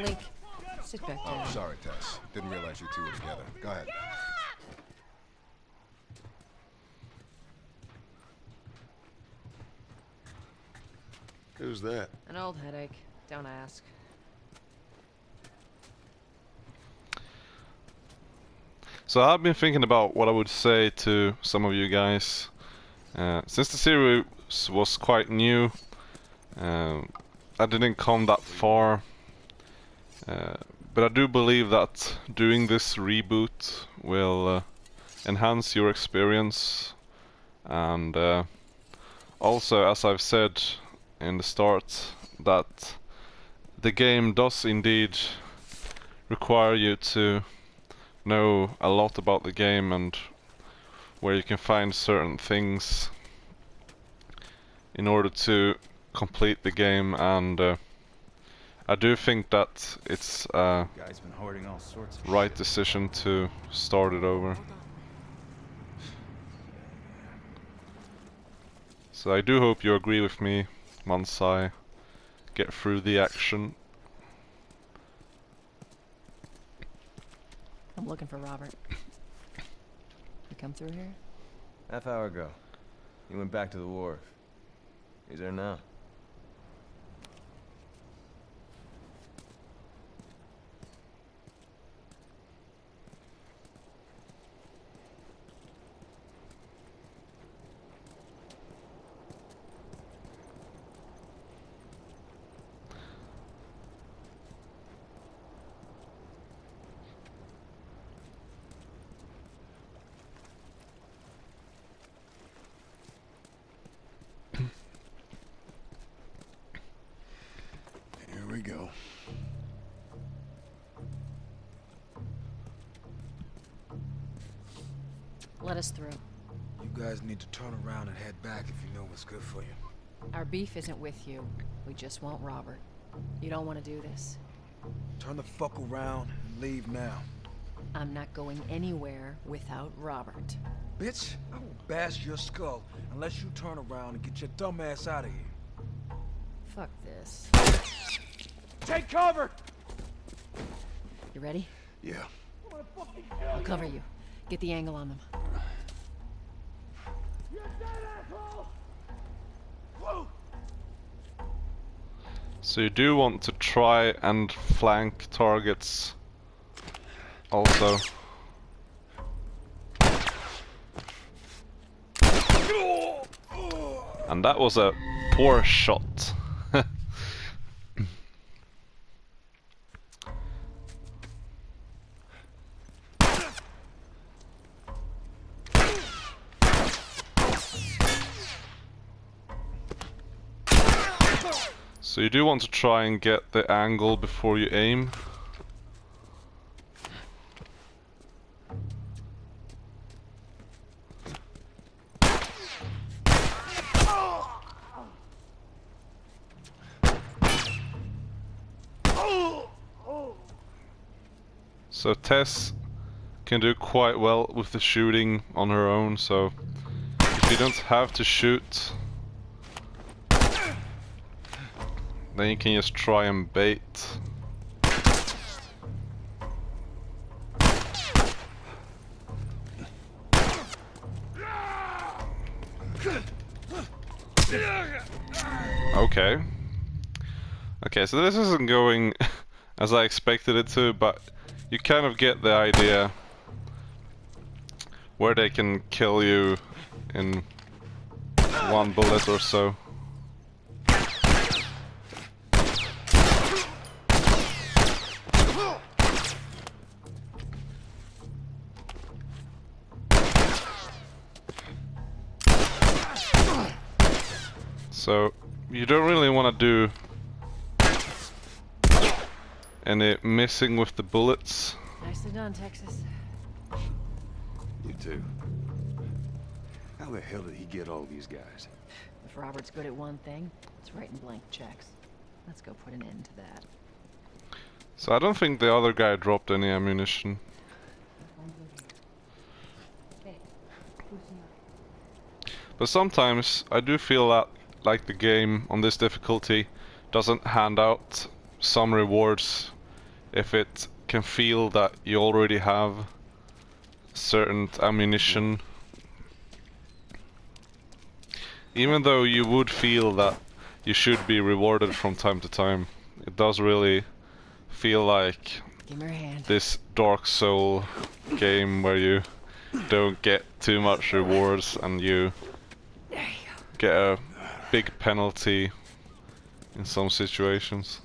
Link, sit back down. Oh, sorry, Tess. Didn't realize you two were together. Go ahead. Who's that? An old headache. Don't ask. So I've been thinking about what I would say to some of you guys. Since the series was quite new, I didn't come that far. But I do believe that doing this reboot will enhance your experience. And also, as I've said in the start, that the game does indeed require you to know a lot about the game and where you can find certain things in order to complete the game, and I do think that it's a right decision to start it over. So I do hope you agree with me once I get through the action. I'm looking for Robert. You come through here? Half hour ago. He went back to the wharf. He's there now. Here we go. Let us through. You guys need to turn around and head back if you know what's good for you. Our beef isn't with you. We just want Robert. You don't want to do this. Turn the fuck around and leave now. I'm not going anywhere without Robert. Bitch, I will bash your skull unless you turn around and get your dumb ass out of here. Fuck this. Take cover! You ready? Yeah. I'll cover you. Get the angle on them. You're dead, asshole! Whoa! So you do want to try and flank targets also. And that was a poor shot. So you do want to try and get the angle before you aim. So Tess can do quite well with the shooting on her own, so if you don't have to shoot, then you can just try and bait. Okay. Okay, so this isn't going as I expected it to, but you kind of get the idea where they can kill you in one bullet or so. So you don't really want to do any missing with the bullets. Nicely done, Texas. You too. How the hell did he get all these guys? If Robert's good at one thing, it's writing blank checks. Let's go put an end to that. So I don't think the other guy dropped any ammunition. But sometimes I do feel that like the game on this difficulty doesn't hand out some rewards if it can feel that you already have certain ammunition, even though you would feel that you should be rewarded from time to time, it does really feel like Give me your hand. this Dark Soul game where you don't get too much rewards and you There you go. get a big penalty in some situations.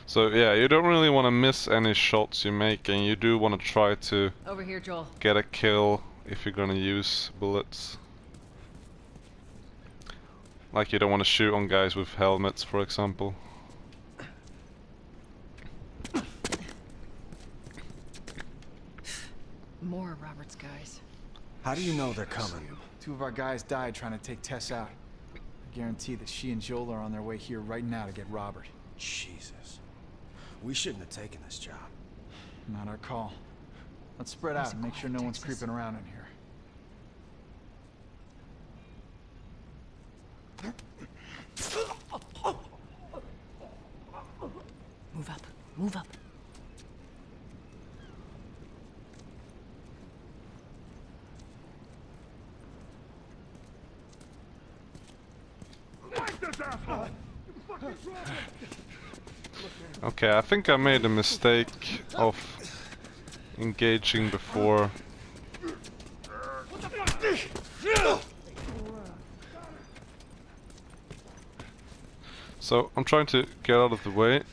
So yeah, you don't really want to miss any shots you make, and you do want to try to Over here, Joel. get a kill if you're gonna use bullets. Like you don't want to shoot on guys with helmets, for example. More of Robert's guys. How do you know they're coming? 2 of our guys died trying to take Tess out. I guarantee that she and Joel are on their way here right now to get Robert. Jesus. We shouldn't have taken this job. Not our call. Let's spread out and make sure no one's creeping around in here. Move up. Move up. Okay, I think I made a mistake of engaging before. So I'm trying to get out of the way.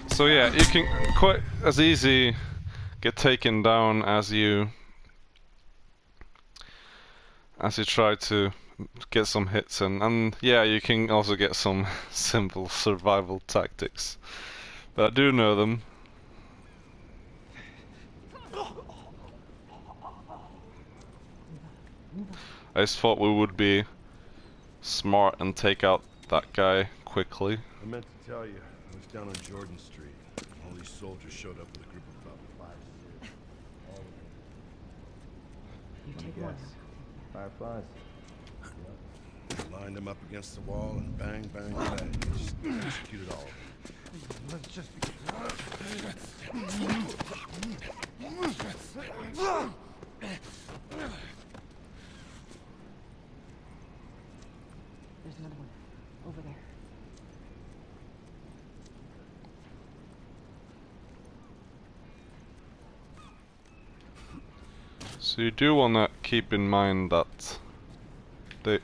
So yeah, you can quite as easy get taken down as you try to get some hits in, and yeah, you can also get some simple survival tactics, but I do know them. I just thought we would be smart and take out that guy quickly. I meant to tell you, I was down on Jordan Street. All these soldiers showed up with a group of about 5 6. All of them. You take one. Fireflies. Lined them up against the wall and bang, bang, bang. Just executed all of them. There's another one. Over there. So you do want to keep in mind that they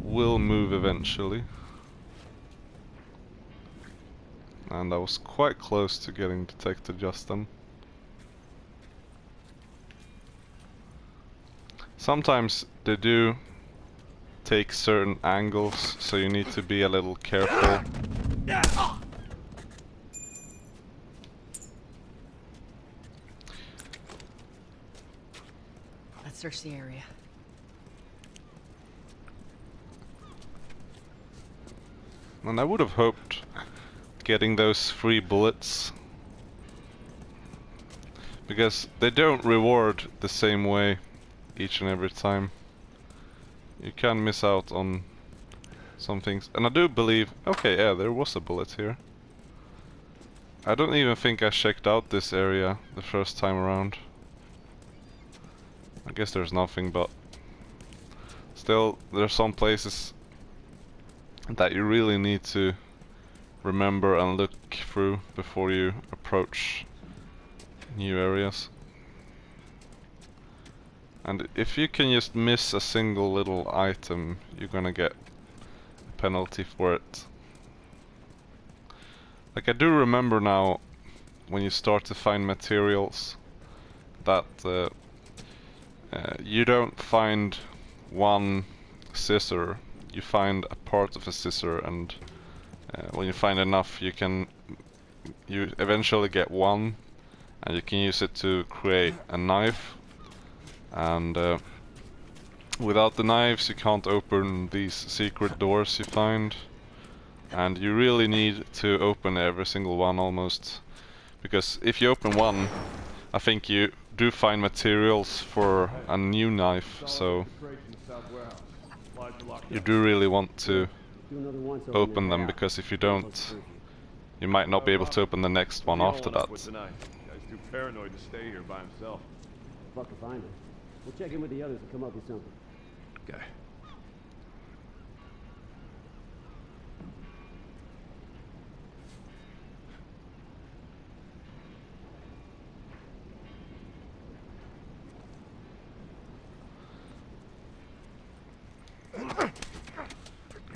will move eventually. And I was quite close to getting detected just then. Sometimes they do take certain angles, so you need to be a little careful. Let's search the area. And I would have hoped getting those free bullets, because they don't reward the same way each and every time. You can miss out on some things. And I do believe, okay, yeah, there was a bullet here. I don't even think I checked out this area the first time around. I guess there's nothing, but still, there's some places that you really need to remember and look through before you approach new areas. And if you can just miss a single little item, you're gonna get a penalty for it. Like, I do remember now, when you start to find materials, that you don't find one scissor, you find a part of a scissor, and when you find enough, you eventually get one, and you can use it to create a knife. And without the knives you can't open these secret doors you find. and you really need to open every single one almost, because if you open one, I think you do find materials for a new knife, so you do really want to open them, because if you don't, you might not be able to open the next one after that. Guy's too paranoid to stay here by himself. Fuck if I know. We'll check in with the others and come up with something. Okay.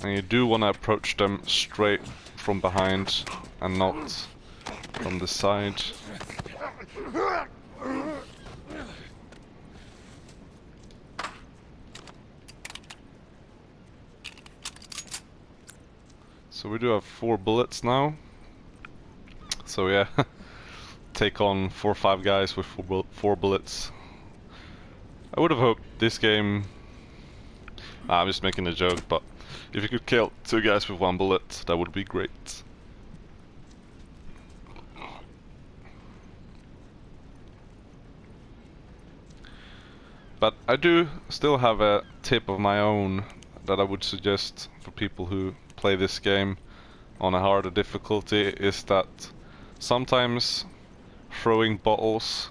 And you do want to approach them straight from behind and not from the side. So we do have 4 bullets now. So yeah, take on 4 or 5 guys with 4 bullets. I would have hoped this game... I'm just making a joke, but if you could kill 2 guys with 1 bullet, that would be great. But I do still have a tip of my own that I would suggest for people who play this game on a harder difficulty, is that sometimes throwing bottles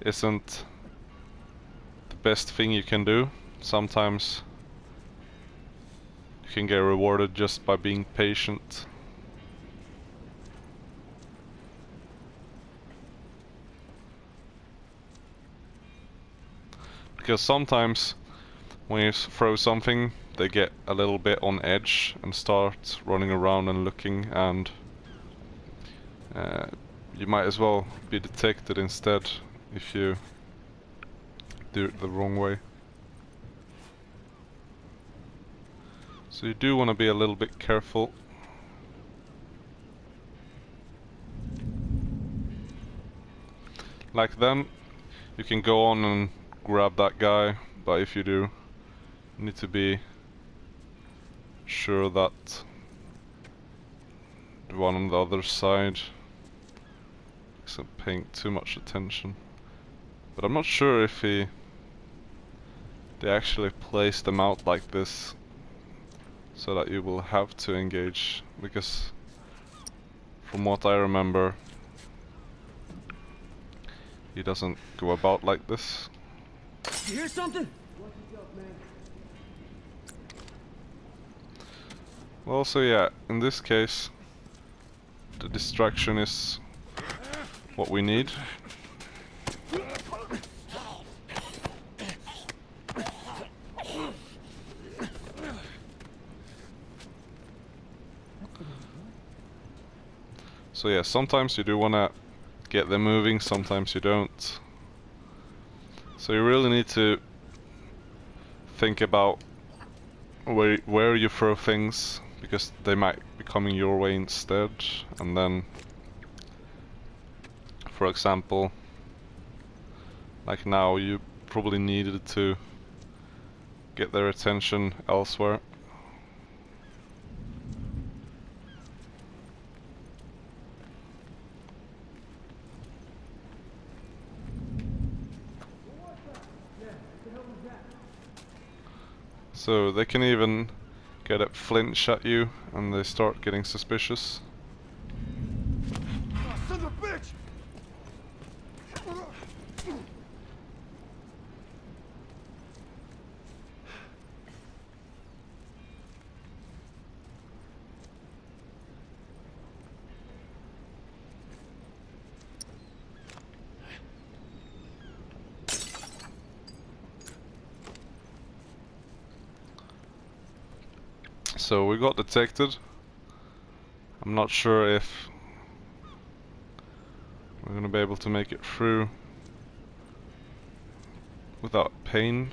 isn't the best thing you can do. Sometimes you can get rewarded just by being patient. Because sometimes when you throw something, they get a little bit on edge and start running around and looking, and you might as well be detected instead if you do it the wrong way. So you do want to be a little bit careful. Like then, you can go on and grab that guy, but if you do, you need to be sure that the one on the other side isn't paying too much attention. But I'm not sure if they actually place them out like this so that you will have to engage, because from what I remember, he doesn't go about like this. You hear something? Well, so yeah, in this case, the distraction is what we need. So yeah, sometimes you do want to get them moving, sometimes you don't. So you really need to think about where you throw things, because they might be coming your way instead. And then, for example, like now, you probably needed to get their attention elsewhere. So they can even get a flinch at you and they start getting suspicious. Oh, son of a bitch! So we got detected. I'm not sure if we're gonna be able to make it through without pain.